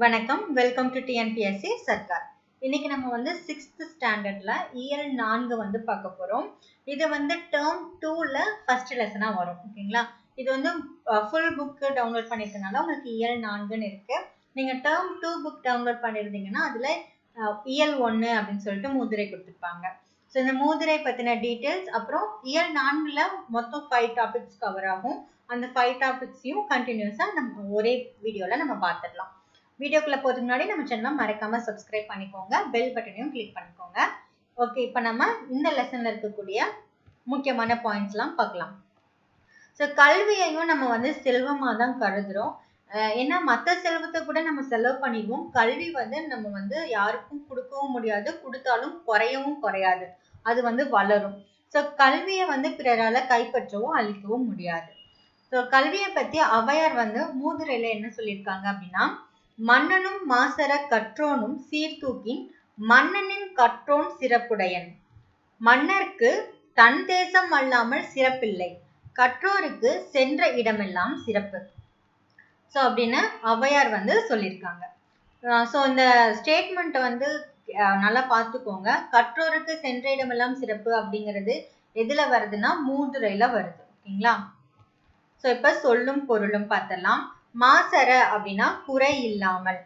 வணக்கம், welcome to TNPSC Sarkar. இன்னைக்கு நம்ம வந்து 6th ஸ்டாண்டர்ட்ல இயல் 4 வந்து பார்க்க போறோம். இது வந்து டேர்ம் 2ல ஃபர்ஸ்ட் லெசனா வரும். ஓகேங்களா? இது வந்து ஃபுல் புக் டவுன்லோட் பண்ணிருக்கனால உங்களுக்கு இயல் 4ன்னு இருக்கு. நீங்க டேர்ம் 2 புக் டவுன்லோட் பண்ணிருந்தீங்கன்னா அதுல இயல் 1 அப்படின்னு சொல்லிட்டு மூதுரை கொடுத்துருப்பாங்க. ஸோ இந்த மூதுரை பத்தின டீட்டெயில்ஸ், அப்புறம் இயல் 4ல மொத்தம் 5 டாபிக்ஸ் கவர் ஆகும். அந்த 5 டாபிக்ஸையும் கண்டினியூஸா நம்ம ஒரே வீடியோல நம்ம பார்த்துடலாம். வீடியோக்குள்ள போறதுக்கு முன்னாடி நம்ம சேனலை மறக்காம சப்ஸ்கிரைப் பண்ணிக்கோங்க, பெல் பட்டனையும் கிளிக் பண்ணிக்கோங்க. ஓகே, இப்போ நம்ம இந்த லெசன்ல இருக்கக்கூடிய முக்கியமான பாயிண்ட்ஸ் எல்லாம் பார்க்கலாம். ஸோ கல்வியையும் நம்ம வந்து செல்வமா தான் கருதுறோம். ஏன்னா மற்ற செல்வத்தை கூட நம்ம செலவு பண்ணிடுவோம். கல்வி வந்து நம்ம வந்து யாருக்கும் கொடுக்கவும் முடியாது, கொடுத்தாலும் குறையவும் குறையாது, அது வந்து வளரும். ஸோ கல்வியை வந்து பிறரால கைப்பற்றவும் அழிக்கவும் முடியாது. ஸோ கல்வியை பத்தி ஔவையார் வந்து மூதுரையில என்ன சொல்லியிருக்காங்க அப்படின்னா, மன்னனும் மாசற கற்றோனும் சீர்தூக்கின் மன்னனின் கற்றோன் சிறப்புடையன். மன்னருக்கு தன் தேசம் அல்லாமல் சிறப்பில்லை, கற்றோருக்கு சென்ற இடமெல்லாம் சிறப்பு. ஸோ அப்படின்னு ஔவையார் வந்து சொல்லியிருக்காங்க. ஸோ இந்த ஸ்டேட்மெண்ட் வந்து நல்லா பார்த்துக்கோங்க. கற்றோருக்கு சென்ற இடமெல்லாம் சிறப்பு அப்படிங்கிறது எதுல வருதுன்னா மூதுரையில வருது. ஓகேங்களா? ஸோ இப்ப சொல்லும் பொருளும் பார்த்தலாம். மாசற அப்படின்னா குறை இல்லாமல்,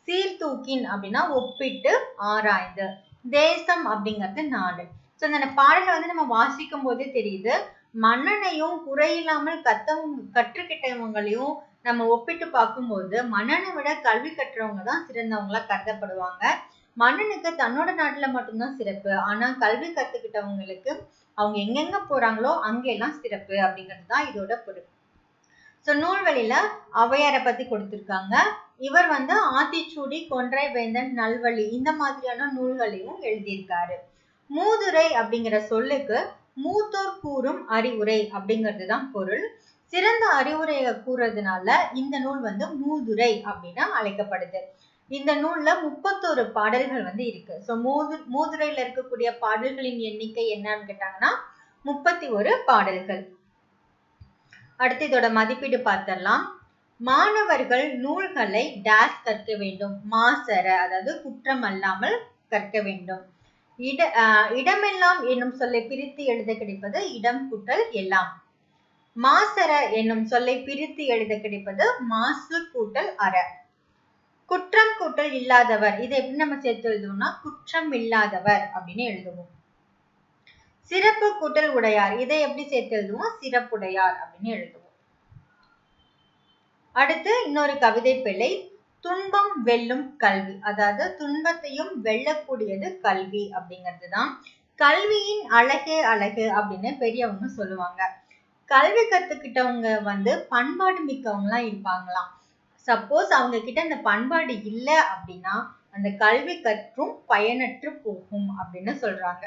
சீர்தூக்கின் அப்படின்னா ஒப்பிட்டு ஆராய்ந்து, தேசம் அப்படிங்கிறது நாடு. ஸோ இந்த பாடலை வந்து நம்ம வாசிக்கும் போதே தெரியுது, மன்னனையும் குறையில்லாமல் கற்றுக்கிட்டவங்களையும் நம்ம ஒப்பிட்டு பார்க்கும்போது மன்னனை விட கல்வி கற்றவங்க தான் சிறந்தவங்களா கருதப்படுவாங்க. மன்னனுக்கு தன்னோட நாட்டுல மட்டும்தான் சிறப்பு, ஆனா கல்வி கத்துக்கிட்டவங்களுக்கு அவங்க எங்கெங்க போறாங்களோ அங்கெல்லாம் சிறப்பு அப்படிங்கிறது தான் இதோட பொருள். ஸோ நூல்வழியில ஔவையாரை பத்தி கொடுத்திருக்காங்க. இவர் வந்து ஆத்திச்சூடி, கொன்றை வேந்தன், நல்வழி இந்த மாதிரியான நூல்களையும் எழுதியிருக்காரு. மூதுரை அப்படிங்கிற சொல்லுக்கு மூத்தோர் கூறும் அறிவுரை அப்படிங்கிறது தான் பொருள். சிறந்த அறிவுரையை கூறுறதுனால இந்த நூல் வந்து மூதுரை அப்படின்னு அழைக்கப்படுது. இந்த நூல்ல 31 பாடல்கள் வந்து இருக்கு. ஸோ மூதுரையில இருக்கக்கூடிய பாடல்களின் எண்ணிக்கை என்னன்னு கேட்டாங்கன்னா 31 பாடல்கள். அடுத்து இதோட மதிப்பீடு பார்த்தரலாம். மாணவர்கள் நூல்களை டேஸ் கற்க வேண்டும், மாசற அதாவது குற்றம் அல்லாமல் கற்க வேண்டும். இடமெல்லாம் என்னும் சொல்லை பிரித்து எழுத கிடைப்பது இடம் கூட்டல் எல்லாம். மாசற என்னும் சொல்லை பிரித்து எழுத கிடைப்பது மாசு கூட்டல் அற. குற்றம் கூட்டல் இல்லாதவர், இதை எப்படி நம்ம சேர்த்து எழுதுவோம்னா குற்றம் இல்லாதவர் அப்படின்னு எழுதுவோம். சிறப்பு கூட்டல் உடையார், இதை எப்படி சேர்த்து எழுதுவோம் சிறப்புடையார் அப்படின்னு எழுதுவோம். அடுத்து இன்னொரு கவிதை பிழை, துன்பம் வெல்லும் கல்வி, அதாவது துன்பத்தையும் வெல்லக்கூடியது கல்வி அப்படிங்கிறது தான். கல்வியின் அழகே அழகு அப்படின்னு பெரியவங்க சொல்லுவாங்க. கல்வி கத்துக்கிட்டவங்க வந்து பண்பாடு மிக்கவங்களாம் இருப்பாங்களாம். சப்போஸ் அவங்க கிட்ட அந்த பண்பாடு இல்லை அப்படின்னா அந்த கல்வி கற்றும் பயனற்று போகும் அப்படின்னு சொல்றாங்க.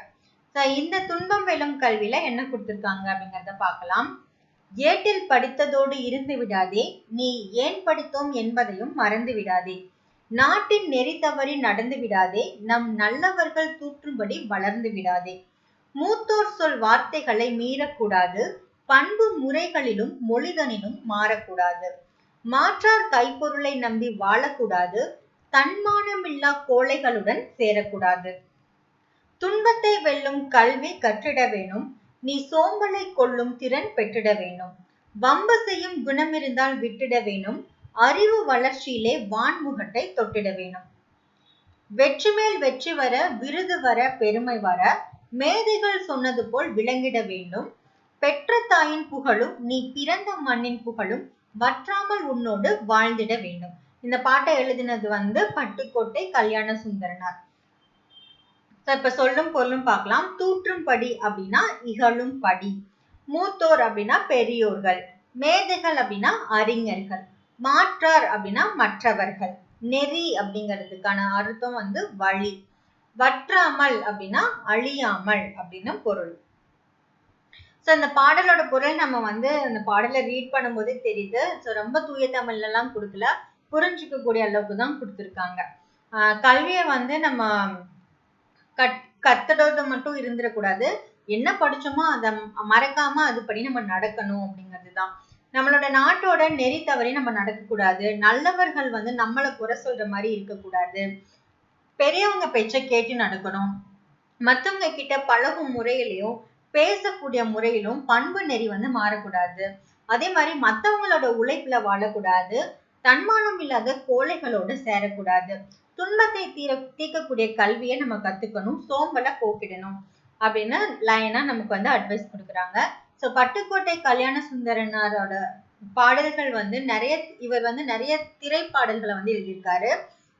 இந்த துன்பம் வெல்லும் கல்வியில என்ன கொடுத்திருக்காங்க அப்படிங்கிறத பார்க்கலாம். ஏட்டில் படித்ததோடு இருந்து விடாதே, நீ ஏன் படித்தோம் என்பதையும் மறந்து விடாதே. நாட்டின் நெறி தவறி நடந்து விடாதே, நம் நல்லவர்கள் தூற்றும்படி வளர்ந்து விடாதே. மூத்தோர் சொல் வார்த்தைகளை மீறக்கூடாது, பண்பு முறைகளிலும் மொழிதனிலும் மாறக்கூடாது. மாற்றார் கைப்பொருளை நம்பி வாழக்கூடாது, தன்மானமில்லா கோழைகளுடன் சேரக்கூடாது. துன்பத்தை வெல்லும் கல்வி கற்றிட வேணும், நீ சோம்பலை கொள்ளும் திறன் பெற்றிட வேணும். வம்பு செய்யும் குணம் இருந்தால் விட்டுட வேணும், அறிவு வளர்ச்சியிலே வான்முகட்டை தொட்டிட வேணும். வெற்றி மேல் வெற்றி வர, விருது வர, பெருமை வர, மேதைகள் சொன்னது போல் விளங்கிட வேண்டும். பெற்ற தாயின் புகழும் நீ பிறந்த மண்ணின் புகழும் வற்றாமல் உன்னோடு வாழ்ந்திட வேண்டும். இந்த பாட்டை எழுதினது வந்து பட்டுக்கோட்டை கல்யாண சுந்தரனார். இப்ப சொல்லும் பொருளும் பார்க்கலாம். தூற்றும் படி அப்படின்னா இகழும் படி, மூத்தோர் அப்படின்னா பெரியோர்கள், மேதைகள் அப்படின்னா அறிஞர்கள், மாற்றார் அப்படின்னா மற்றவர்கள், நெறி அப்படிங்கிறதுக்கான அர்த்தம் வந்து வழி, வற்றாமல் அப்படின்னா அழியாமல் அப்படின்னு பொருள். ஸோ இந்த பாடலோட பொருள் நம்ம வந்து அந்த பாடலை ரீட் பண்ணும் போதே தெரியுது. ஸோ ரொம்ப தூய தமிழ்ல எல்லாம் கொடுக்கல, புரிஞ்சுக்கக்கூடிய அளவுக்கு தான் கொடுத்துருக்காங்க. கல்வியை வந்து நம்ம கத்துறது மட்டும் இருந்துடக்கூடாது, என்ன படிச்சோமோ அதை மறக்காம அதுபடி நம்ம நடக்கணும் அப்படிங்கிறது தான். நம்மளோட நாட்டோட நெறி தவறி நம்ம நடக்கக்கூடாது. நல்லவர்கள் வந்து நம்மளை குறை சொல்ற மாதிரி இருக்கக்கூடாது. பெரியவங்க பேச்சை கேட்டு நடக்கணும். மத்தவங்க கிட்ட பழகும் முறையிலையும் பேசக்கூடிய முறையிலும் பண்பு நெறி வந்து மாறக்கூடாது. அதே மாதிரி மத்தவங்களோட உழைப்புல வாழக்கூடாது. தன்மானம் இல்லாத கோழைகளோட சேரக்கூடாது. துன்பத்தை தீர்க்கக்கூடிய கல்வியை நம்ம கத்துக்கணும். சோம்பலை போக்கிடணும் அப்படின்னு லைனா நமக்கு வந்து அட்வைஸ் கொடுக்குறாங்க. ஸோ பட்டுக்கோட்டை கல்யாண சுந்தரனாரோட பாடல்கள் வந்து இவர் வந்து நிறைய திரைப்பாடல்களை வந்து எழுதியிருக்காரு.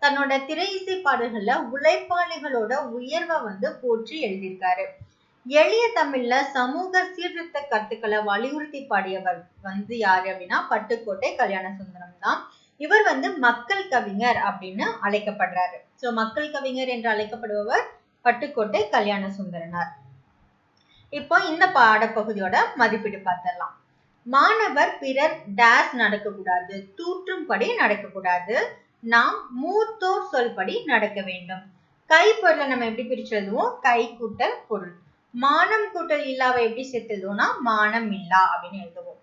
தன்னோட திரை இசை பாடல்கள்ல உழைப்பாளிகளோட உயர்வை வந்து போற்றி எழுதியிருக்காரு. எளிய தமிழ்ல சமூக சீர்திருத்த கருத்துக்களை வலியுறுத்தி பாடியவர் வந்து யாரு அப்படின்னா பட்டுக்கோட்டை கல்யாண சுந்தரம் தான். இவர் வந்து மக்கள் கவிஞர் அப்படின்னு அழைக்கப்படுறாரு. சோ மக்கள் கவிஞர் என்று அழைக்கப்படுபவர் பட்டுக்கோட்டை கல்யாண சுந்தரனார். இப்போ இந்த பாடப்பகுதியோட மதிப்பீடு பார்த்திடலாம். மாணவர் பிறர் டேஸ் நடக்கக்கூடாது, தூற்றும்படி நடக்கக்கூடாது. நாம் மூத்தோர் சொல்படி நடக்க வேண்டும். கை பொருளை நம்ம எப்படி பிரிச்சு எழுதுவோம்? கை கூட்டல் பொருள். மானம் கூட்டல் இல்லாவை எப்படி சேர்த்து எழுதுவோம்னா மானம் இல்லா அப்படின்னு எழுதுவோம்.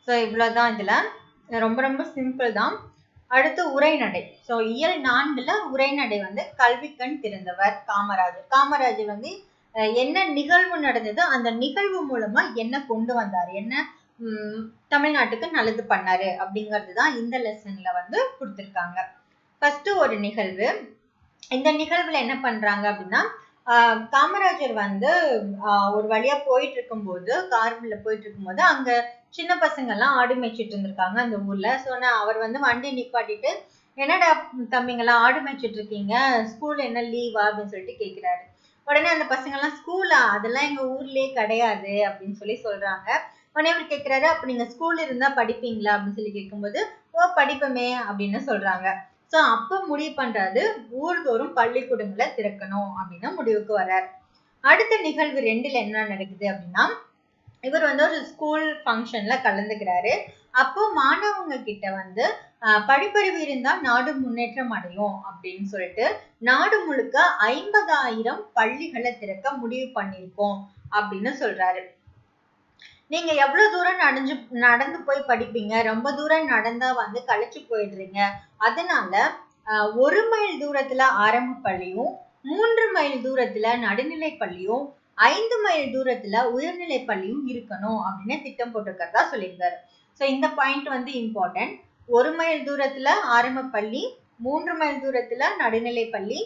சோ இவ்வளவுதான். இதுல ரொம்ப ரொம்ப சிம்பிள் தான். அடுத்து உரைநடை. சோ இயல் 4ல உரைநடை வந்து கல்விக்கண் திறந்தவர் காமராஜர். காமராஜர் வந்து என்ன நிகழ்வு நடந்தது, அந்த நிகழ்வு மூலமா என்ன கொண்டு வந்தாரு, என்ன தமிழ்நாட்டுக்கு நல்லது பண்ணாரு அப்படிங்கிறது தான் இந்த லெசன்ல வந்து கொடுத்திருக்காங்க. ஃபர்ஸ்ட் ஒரு நிகழ்வு. இந்த நிகழ்வுல என்ன பண்றாங்க அப்படின்னா காமராஜர் வந்து ஒரு வழியா போயிட்டு இருக்கும்போது, கார்ல போயிட்டு இருக்கும்போது அங்க சின்ன பசங்க எல்லாம் ஆடு மேய்ச்சிட்டு இருந்திருக்காங்க அந்த ஊர்ல. ஸோ அவர் வந்து வண்டி நிப்பாட்டிட்டு, என்னடா தம்பிங்கெல்லாம் ஆடு மேய்ச்சிட்டு இருக்கீங்க, ஸ்கூல் என்ன லீவா அப்படின்னு சொல்லிட்டு கேட்கிறாரு. உடனே அந்த பசங்க எல்லாம் ஸ்கூலா, அதெல்லாம் எங்க ஊர்லயே கிடையாது அப்படின்னு சொல்லி சொல்றாங்க. உடனே அவர் கேட்கிறாரு, அப்ப நீங்க ஸ்கூல் இருந்தா படிப்பீங்களா அப்படின்னு சொல்லி கேட்கும்போது, ஓ படிப்பமே அப்படின்னு சொல்றாங்க. சோ அப்ப முடிவு பண்றாரு ஊர்தோறும் பள்ளிக்கூடங்களை திறக்கணும் அப்படின்னு முடிவுக்கு வர்றாரு. அடுத்த நிகழ்வு 2ல என்ன நடக்குது அப்படின்னா, இவர் வந்து ஒரு ஸ்கூல் ஃபங்க்ஷன்ல கலந்துக்கிறாரு. அப்போ மாணவங்க கிட்ட வந்து படிப்பறிவு இருந்தா நாடு முன்னேற்றம் அடையும் அப்படின்னு சொல்லிட்டு நாடு முழுக்க 50,000 பள்ளிகளை திறக்க முடிவு பண்ணிருக்கோம் அப்படின்னு சொல்றாரு. நீங்க எவ்வளவு தூரம் நடந்து போய் படிப்பீங்க, ரொம்ப தூரம் நடந்தா வந்து களைச்சு போயிடுறீங்க. அதனால 1 மைல் தூரத்துல ஆரம்ப பள்ளியும், 3 மைல் தூரத்துல நடுநிலை பள்ளியும், 5 மைல் தூரத்துல உயர்நிலை பள்ளியும் இருக்கணும் அப்படின்னு திட்டம் போட்டிருக்கிறதா சொல்லியிருக்காரு. சோ இந்த பாயிண்ட் வந்து இம்பார்ட்டன்ட். 1 மைல் தூரத்துல ஆரம்ப பள்ளி, 3 மைல் தூரத்துல நடுநிலை பள்ளி,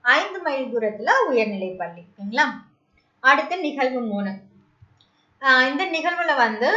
5 மைல் தூரத்துல உயர்நிலை பள்ளி. ஓகேங்களா? அடுத்த நிகழ்வு 3. இந்த நிகழ்வுல வந்து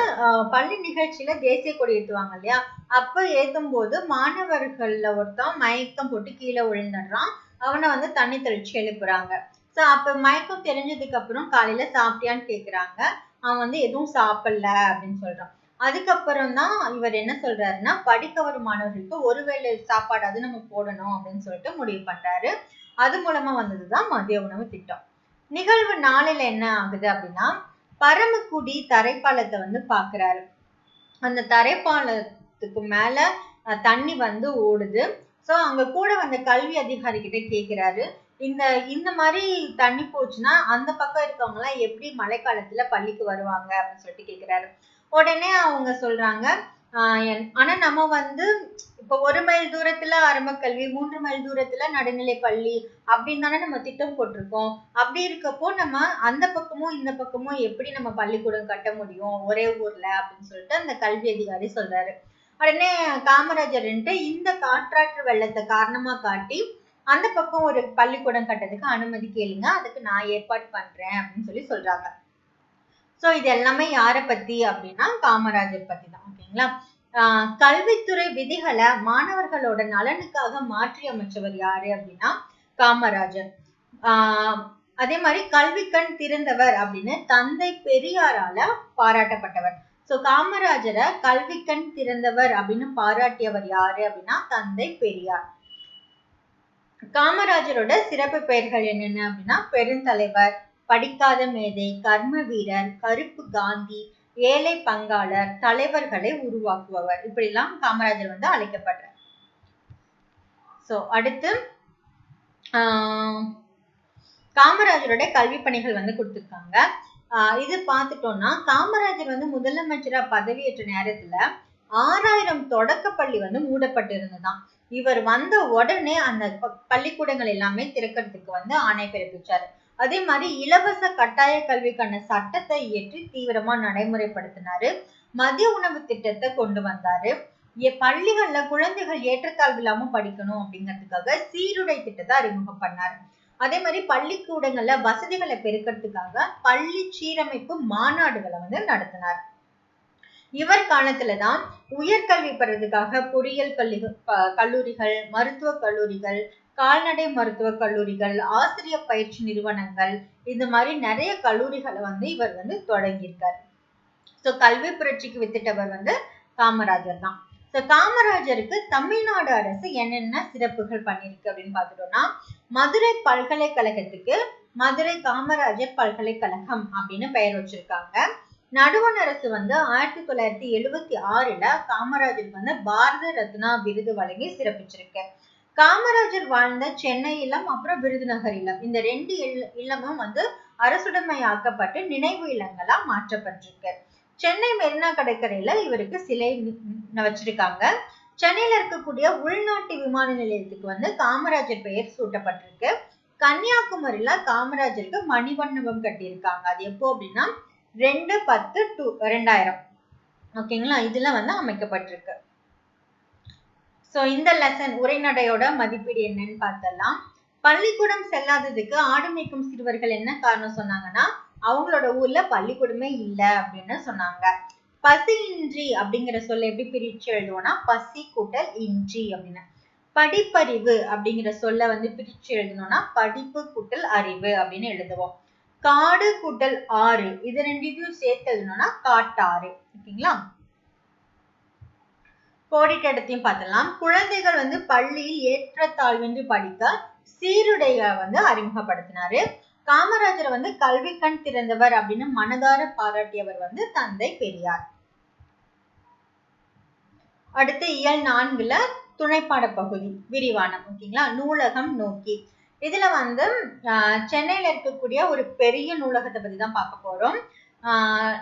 பள்ளி நிகழ்ச்சியில தேசிய கொடி ஏத்துவாங்க இல்லையா? அப்ப ஏத்தும் போது மாணவர்கள்ல ஒருத்தன் மயக்கம் போட்டு கீழே விழுந்துடுறான். அவனை வந்து தண்ணி தெளிச்சு எழுப்புறாங்க. சோ அப்ப மயக்கம் தெரிஞ்சதுக்கு அப்புறம் காலையில சாப்பிட்டியான்னு கேக்குறாங்க. அவன் வந்து எதுவும் சாப்பிடல அப்படின்னு சொல்றான். அதுக்கப்புறம் தான் இவர் என்ன சொல்றாருன்னா, படிக்க வரும் மாணவர்களுக்கு ஒருவேளை சாப்பாடாவது நம்ம போடணும் அப்படின்னு சொல்லிட்டு முடிவு பண்றாரு. அது மூலமா வந்ததுதான் மதிய உணவு திட்டம். நிகழ்வு 4ல என்ன ஆகுது அப்படின்னா, பரமக்குடி தரைப்பாலத்தை வந்து பாக்குறாரு. அந்த தரைப்பாலத்துக்கு மேல தண்ணி வந்து ஓடுது. சோ அங்க கூட வந்த கல்வி அதிகாரி கிட்ட கேக்குறாரு, இந்த மாதிரி தண்ணி போச்சுன்னா அந்த பக்கம் இருக்கவங்க எல்லாம் எப்படி மழைக்காலத்துல பள்ளிக்கு வருவாங்க அப்படின்னு சொல்லிட்டு கேக்குறாரு. உடனே அவங்க சொல்றாங்க, ஆனா நம்ம வந்து இப்ப 1 மைல் தூரத்துல ஆரம்ப கல்வி, 3 மைல் தூரத்துல நடுநிலை பள்ளி அப்படின்னு தானே நம்ம திட்டம் போட்டிருக்கோம். அப்படி இருக்கப்போ நம்ம அந்த பக்கமும் இந்த பக்கமும் எப்படி நம்ம பள்ளிக்கூடம் கட்ட முடியும் ஒரே ஊர்ல அப்படின்னு சொல்லிட்டு அந்த கல்வி அதிகாரி சொல்றாரு. உடனே காமராஜர் இந்த காற்றாற்று வெள்ளத்தை காரணமா காட்டி அந்த பக்கம் ஒரு பள்ளிக்கூடம் கட்டதுக்கு அனுமதி கேளுங்க, அதுக்கு நான் ஏற்பாடு பண்றேன் அப்படின்னு சொல்லி சொல்றாங்க. சோ இது எல்லாமே யார பத்தி அப்படின்னா காமராஜர் பத்தி தான். ஓகேங்களா? கல்வித்துறை விதிகளை மாணவர்களோட நலனுக்காக மாற்றி அமைச்சவர் யாரு அப்படின்னா காமராஜர். அதே மாதிரி கல்விக்கண் திறந்தவர் அப்படின்னு தந்தை பெரியாரால பாராட்டப்பட்டவர். சோ காமராஜரை கல்விக்கண் திறந்தவர் அப்படின்னு பாராட்டியவர் யாரு அப்படின்னா தந்தை பெரியார். காமராஜரோட சிறப்பு பெயர்கள் என்னென்ன அப்படின்னா பெருந்தலைவர், படிக்காத மேதை, கர்ம வீரர், கருப்பு காந்தி, ஏழை பங்காளர், தலைவர்களை உருவாக்குபவர், இப்படி எல்லாம் காமராஜர் வந்து அழைக்கப்படுறார். சோ அடுத்து காமராஜரோட கல்வி பணிகள் வந்து கொடுத்திருக்காங்க. இது பார்த்துட்டோம்னா காமராஜர் வந்து முதலமைச்சரா பதவியேற்ற நேரத்துல 6000 தொடக்கப்பள்ளி வந்து மூடப்பட்டு இருந்ததாம். இவர் வந்த உடனே அந்த பள்ளிக்கூடங்கள் எல்லாமே திறக்கிறதுக்கு வந்து ஆணை பிறப்பிச்சாரு. அதே மாதிரி இலவச கட்டாய கல்விக்கான சட்டத்தை இயற்றி தீவிரமா நடைமுறைப்படுத்தினாரு. மதிய உணவு திட்டத்தை கொண்டு வந்தாரு. பள்ளிகள்ல குழந்தைகள் ஏற்றத்தாழ்வு இல்லாம படிக்கணும் அப்படிங்கிறதுக்காக சீருடை திட்டத்தை அறிமுகம் பண்ணாரு. அதே மாதிரி பள்ளிக்கூடங்கள்ல வசதிகளை பெருக்கிறதுக்காக பள்ளி சீரமைப்பு மாநாடுகளை வந்து நடத்தினார். இவர் காலத்துலதான் உயர்கல்வி பெறதுக்காக பொறியியல் கல்லூரிகள், மருத்துவக் கல்லூரிகள், கால்நடை மருத்துவக் கல்லூரிகள், ஆசிரியர் பயிற்சி நிறுவனங்கள், இந்த மாதிரி நிறைய கல்லூரிகளை வந்து இவர் வந்து தொடங்கியிருக்காரு. சோ கல்வி புரட்சிக்கு வித்திட்டவர் வந்து காமராஜர் தான். சோ காமராஜருக்கு தமிழ்நாடு அரசு என்னென்ன சிறப்புகள் பண்ணிருக்கு அப்படின்னு பார்த்துட்டோம்னா, மதுரை பல்கலைக்கழகத்துக்கு மதுரை காமராஜர் பல்கலைக்கழகம் அப்படின்னு பெயர் வச்சிருக்காங்க. நடுவண் அரசு வந்து 1976ல காமராஜருக்கு வந்து பாரத ரத்னா விருது வழங்கி சிறப்பிச்சிருக்கு. காமராஜர் வாழ்ந்த சென்னை இல்லம் அப்புறம் விருதுநகர் இல்லம், இந்த 2 இல்லமும் வந்து அரசுடைமையாக்கப்பட்டு நினைவு இல்லங்களா மாற்றப்பட்டிருக்கு. சென்னை மெரினா கடற்கரையில இவருக்கு சிலை வச்சிருக்காங்க. சென்னையில இருக்கக்கூடிய உள்நாட்டு விமான நிலையத்துக்கு வந்து காமராஜர் பெயர் சூட்டப்பட்டிருக்கு. கன்னியாகுமரியில காமராஜருக்கு மணிமண்டபம் கட்டியிருக்காங்க. அது எப்போ அப்படின்னா 2/10/2000 ஓகேங்களா, இதுல வந்து அமைக்கப்பட்டிருக்கு. சோ இந்த லெசன் உரைநடையோட மதிப்பீடு என்னன்னு பார்த்தலாம். பள்ளிக்கூடம் செல்லாததுக்கு ஆடு மேய்க்கும் சிறுவர்கள் என்ன காரணம் சொன்னாங்கன்னா, அவங்களோட ஊர்ல பள்ளிக்கூடமே இல்ல அப்படின்னு சொன்னாங்க. பசியின்றி அப்படிங்கிற சொல்ல எப்படி பிரிச்சு எழுதுவோம்னா, பசி கூட்டல் இன்றி அப்படின்னு. படிப்பறிவு அப்படிங்கிற சொல்ல வந்து பிரிச்சு எழுதணும்னா, படிப்பு கூட்டல் அறிவு அப்படின்னு எழுதுவோம். காடு கூட்டல் ஆறு, இது ரெண்டையும் சேர்த்து எழுதணும்னா காட்டாறு. ஓகேங்களா, கோடிட்ட இடத்தையும் பார்த்தலாம். குழந்தைகள் வந்து பள்ளியில் ஏற்றத்தாழ்வின்றி படிக்க சீருடைய வந்து அறிமுகப்படுத்தினாரு. காமராஜர் வந்து கல்வி கண் திறந்தவர் அப்படின்னு மனதார பாராட்டியவர் வந்து தந்தை பெரியார். அடுத்து இயல் 4ல துணைப்பாட பகுதி விரிவானம். ஓகேங்களா, நூலகம் நோக்கி. இதுல வந்து சென்னையில இருக்கக்கூடிய ஒரு பெரிய நூலகத்தை பத்தி தான் பார்க்க போறோம்.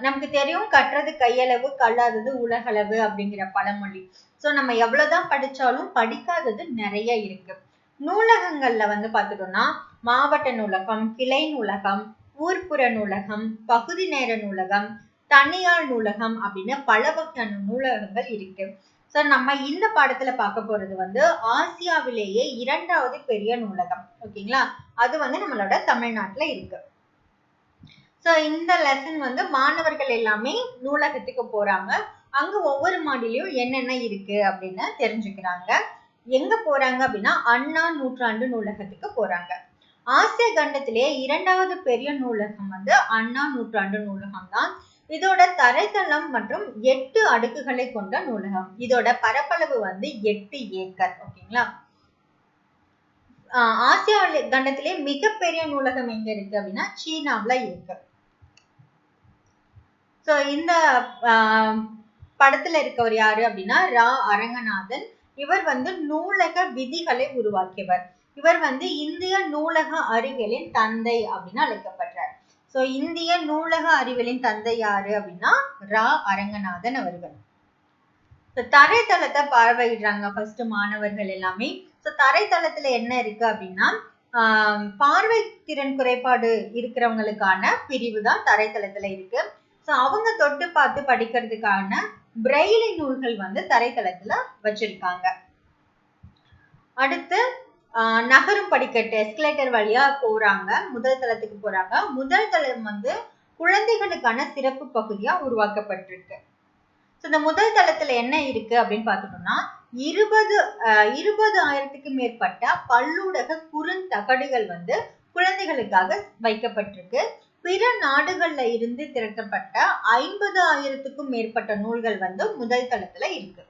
நமக்கு தெரியும், கற்றது கையளவு கல்லாதது உலகளவு அப்படிங்கிற பழமொழி. சோ நம்ம எவ்வளவுதான் படிச்சாலும் படிக்காதது நிறைய இருக்கு. நூலகங்கள்ல வந்து பார்த்துட்டோம்னா மாவட்ட நூலகம், கிளை நூலகம், ஊர்ப்புற நூலகம், பகுதி நேர நூலகம், தனியார் நூலகம் அப்படின்னு பல வகையான நூலகங்கள் இருக்கு. சோ நம்ம இந்த பாடத்துல பார்க்க போறது வந்து ஆசியாவிலேயே 2வது பெரிய நூலகம். ஓகேங்களா, அது வந்து நம்மளோட தமிழ்நாட்டுல இருக்கு. சோ இந்த லெசன் வந்து மாணவர்கள் எல்லாமே நூலகத்துக்கு போறாங்க. அங்க ஒவ்வொரு மாடியிலயும் என்னென்ன இருக்கு அப்படின்னு தெரிஞ்சுக்கிறாங்க. எங்க போறாங்க அப்படின்னா அண்ணா நூற்றாண்டு நூலகத்துக்கு போறாங்க. ஆசிய கண்டத்திலேயே 2வது பெரிய நூலகம் வந்து அண்ணா நூற்றாண்டு நூலகம் தான். இதோட தரைத்தளம் மற்றும் 8 அடுக்குகளை கொண்ட நூலகம். இதோட பரப்பளவு வந்து 8 ஏக்கர். ஓகேங்களா, ஆசியா கண்டத்திலே மிகப்பெரிய நூலகம் எங்க இருக்கு அப்படின்னா சீனாவுல இருக்கு. சோ இந்த படத்துல இருக்கவர் யாரு அப்படின்னா ரா அரங்கநாதன். இவர் வந்து நூலக விதிகளை உருவாக்கியவர். இவர் வந்து இந்திய நூலக அறிவியலின் தந்தை அப்படின்னு அழைக்கப்படுறார். சோ இந்திய நூலக அறிவியலின் தந்தை யாரு அப்படின்னா ரா அரங்கநாதன் அவர்கள். தரைத்தளத்தை பார்வையிடுறாங்க ஃபர்ஸ்ட் மாணவர்கள் எல்லாமே. சோ தரைத்தளத்துல என்ன இருக்கு அப்படின்னா பார்வை திறன் குறைபாடு இருக்கிறவங்களுக்கான பிரிவு தான் தரைத்தளத்துல இருக்கு. சோ அவங்க தொட்டு பார்த்து படிக்கிறதுக்கான பிரெய்லி நூல்கள் வந்து தரைத்தளத்துல வச்சிருக்காங்க. அடுத்து நகரும் படிக்கட்டு எஸ்கலேட்டர் வழியா போறாங்க. முதல் தளத்துக்கு போறாங்க. முதல் தளம் வந்து குழந்தைகளுக்கான சிறப்பு பகுதியா உருவாக்கப்பட்டிருக்கு. இந்த முதல் தளத்துல என்ன இருக்கு அப்படின்னு பார்த்துட்டோம்னா 20,000க்கு மேற்பட்ட பல்லூடக குறுந்தகடுகள் வந்து குழந்தைகளுக்காக வைக்கப்பட்டிருக்கு. பிற நாடுகள்ல இருந்து திரட்டப்பட்ட 50,000க்கும் மேற்பட்ட நூல்கள் வந்து முதல் தளத்துல இருக்கு.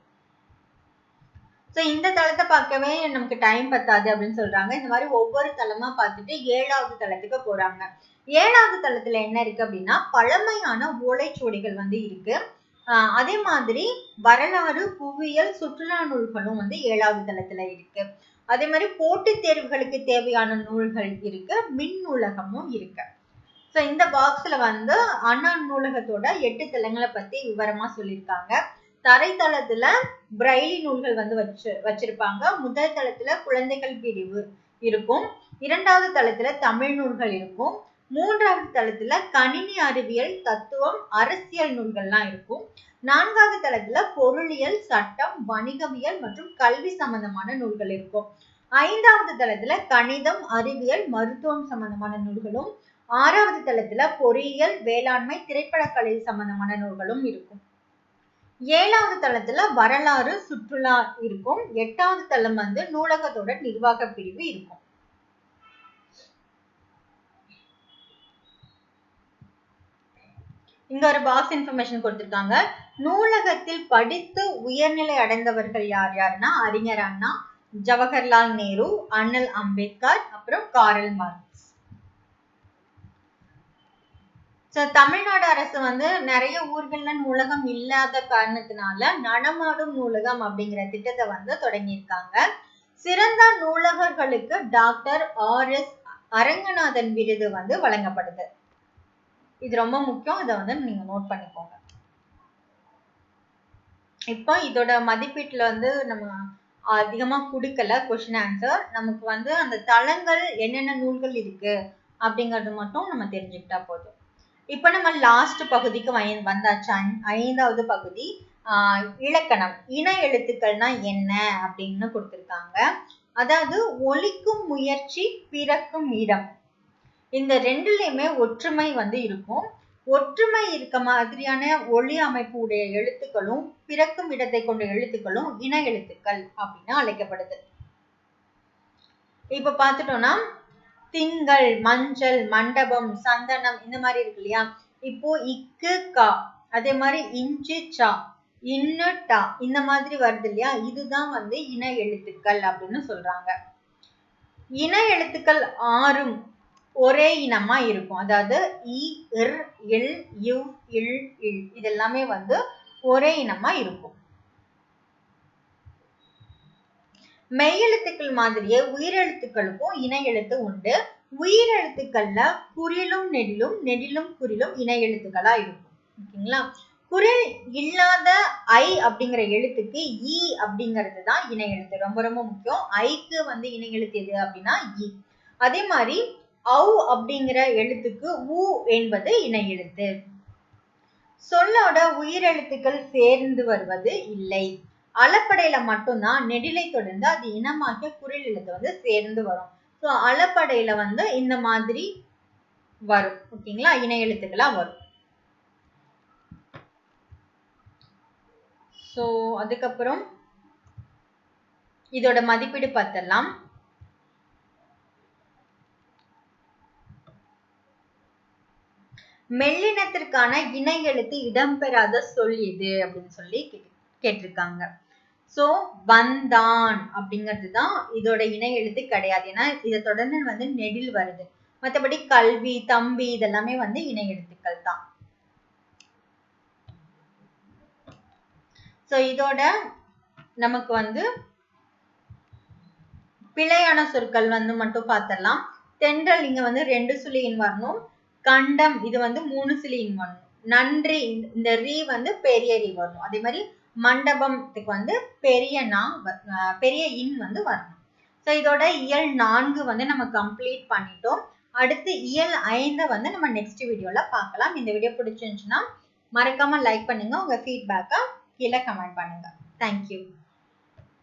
சோ இந்த தளத்தை பார்க்கவே நமக்கு டைம் பத்தாது அப்படின்னு சொல்றாங்க. இந்த மாதிரி ஒவ்வொரு தளமா பார்த்துட்டு 7வது தளத்துக்கு போறாங்க. 7வது தளத்துல என்ன இருக்கு அப்படின்னா பழமையான ஓலைச்சுவடிகள் வந்து இருக்கு. அதே மாதிரி வரலாறு, புவியியல், சுற்றுலா நூல்களும் வந்து 7வது தளத்துல இருக்கு. அதே மாதிரி போட்டித் தேர்வுகளுக்கு தேவையான நூல்கள் இருக்கு. மின் நூலகமும் இருக்கு. ஸோ இந்த பாக்ஸ்ல வந்து அண்ணா நூலகத்தோட 8 தளங்களை பத்தி விவரமா சொல்லியிருக்காங்க. தரைத்தளத்துல பிரெய்லி நூல்கள் வந்து வச்சிருப்பாங்க. முதல் தளத்துல குழந்தைகள் பிரிவு இருக்கும். இரண்டாவது தளத்துல தமிழ் நூல்கள் இருக்கும். மூன்றாவது தளத்துல கணினி அறிவியல், தத்துவம், அரசியல் நூல்கள்லாம் இருக்கும். நான்காவது தளத்துல பொருளியல், சட்டம், வணிகவியல் மற்றும் கல்வி சம்பந்தமான நூல்கள் இருக்கும். ஐந்தாவது தளத்துல கணிதம், அறிவியல், மருத்துவம் சம்பந்தமான நூல்களும், ஆறாவது தளத்துல பொறியியல், வேளாண்மை, திரைப்படக்கலை சம்பந்தமான நூல்களும் இருக்கும். ஏழாவது தளத்துல வரலாறு, சுற்றுலா இருக்கும். எட்டாவது தளம் வந்து நூலகத்தோட நிர்வாக பிரிவு இருக்கும். இங்க ஒரு பாக்ஸ் இன்ஃபர்மேஷன் கொடுத்திருக்காங்க. நூலகத்தில் படித்து உயர்நிலை அடைந்தவர்கள் யார் யாருன்னா அறிஞர் அண்ணா, ஜவஹர்லால் நேரு, அண்ணல் அம்பேத்கர், அப்புறம் காரல் மார்க்ஸ். தமிழ்நாடு அரசு வந்து நிறைய ஊர்கள்ல நூலகம் இல்லாத காரணத்தினால நடமாடும் நூலகம் அப்படிங்கிற திட்டத்தை வந்து தொடங்கியிருக்காங்க. சிறந்த நூலகர்களுக்கு டாக்டர் RS அரங்கநாதன் விருது வந்து வழங்கப்படுது. இது ரொம்ப முக்கியம். இதை வந்து நீங்க நோட் பண்ணிக்கோங்க. இப்போ இதோட மதிப்பீட்டுல வந்து நம்ம அதிகமா கொடுக்கல கொஸ்டின் ஆன்சர். நமக்கு வந்து அந்த தளங்கள் என்னென்ன நூல்கள் இருக்கு அப்படிங்கறது மட்டும் நம்ம தெரிஞ்சுக்கிட்டா போதும். இப்ப நம்ம லாஸ்ட் பகுதிக்கு வந்தாச்சு. ஐந்தாவது பகுதி இலக்கணம். இன எழுத்துக்கள்னா என்ன அப்படின்னு கொடுத்திருக்காங்க. அதாவது ஒலிக்கும் முயற்சி, பிறக்கும் இடம், இந்த ரெண்டுலயுமே ஒற்றுமை வந்து இருக்கும். ஒற்றுமை இருக்க மாதிரியான ஒலி அமைப்பு உடைய எழுத்துக்களும் பிறக்கும் இடத்தை கொண்ட எழுத்துக்களும் இன எழுத்துக்கள் அப்படின்னு அழைக்கப்படுது. இப்ப பாத்துட்டோம்னா திங்கள், மஞ்சள், மண்டபம், சந்தனம் இந்த மாதிரி இருக்கு இல்லையா. இப்போ இக்கு கா, அதே மாதிரி இஞ்சு சா, இன்னு டா இந்த மாதிரி வருது இல்லையா. இதுதான் வந்து இன எழுத்துக்கள் அப்படின்னு சொல்றாங்க. இன எழுத்துக்கள் 6 ஒரே இனமா இருக்கும். அதாவது இ, இர், இல், யு, இல், இல் இதெல்லாமே வந்து ஒரே இனமா இருக்கும். மெய்யெழுத்துக்கள் மாதிரியே உயிரெழுத்துக்களுக்கும் இன எழுத்து உண்டு. உயிரெழுத்துக்கள்ல குறிலும் நெடிலும், நெடிலும் குறிலும் இன எழுத்துக்களா இருக்கும். ஓகேங்களா. குறில் இல்லாத ஐ அப்படிங்கிற எழுத்துக்கு இ அப்படிங்கிறது தான் இன எழுத்து. ரொம்ப ரொம்ப முக்கியம். ஐக்கு வந்து இன எழுத்து எது அப்படின்னா இ. அதே மாதிரி ஔ அப்படிங்கிற எழுத்துக்கு உ என்பது இணை எழுத்து. சொல்லோட உயிரெழுத்துக்கள் சேர்ந்து வருவது இல்லை. அளப்படையில மட்டும்தான் நெடிலை தொடர்ந்து அது இனமாக்கிய குறில் எழுத்து வந்து சேர்ந்து வரும். ஸோ அளப்படையில வந்து இந்த மாதிரி வரும். ஓகேங்களா. இணை எழுத்துக்களா வரும். ஸோ அதுக்கப்புறம் இதோட மதிப்பீடு பார்த்தலாம். மெல்லினத்திற்கான இணை எழுத்து இடம்பெறாத சொல் எது அப்படின்னு சொல்லி கேட்டிருக்காங்க. சோ வந்தான் அப்படிங்கிறதுதான் இதோட இணை எழுத்து கிடையாது. ஏன்னா இதை தொடர்ந்து வந்து நெடில் வருது. மற்றபடி கல்வி, தம்பி இதெல்லாமே வந்து இணை எழுத்துக்கள் தான். சோ இதோட நமக்கு வந்து பிழையான சொற்கள் வந்து மட்டும் பார்த்தரலாம். தென்றல் இங்க வந்து 2 சுழியின் வரணும். கண்டம் இது வந்து 3 சுழியின் வரணும். நன்றி இந்த ரீ வந்து பெரிய ரீ வரணும். அதே மாதிரி மண்டபத்துக்கு வந்து பெரிய இன் வந்து வரணும். ஸோ இதோட இயல் 4 வந்து நம்ம கம்ப்ளீட் பண்ணிட்டோம். அடுத்து இயல் 5 வந்து நம்ம நெக்ஸ்ட் வீடியோல பார்க்கலாம். இந்த வீடியோ பிடிச்சிருந்துச்சுன்னா மறக்காம லைக் பண்ணுங்க. உங்க ஃபீட்பேக்கை கீழே கமெண்ட் பண்ணுங்க. தேங்க்யூ.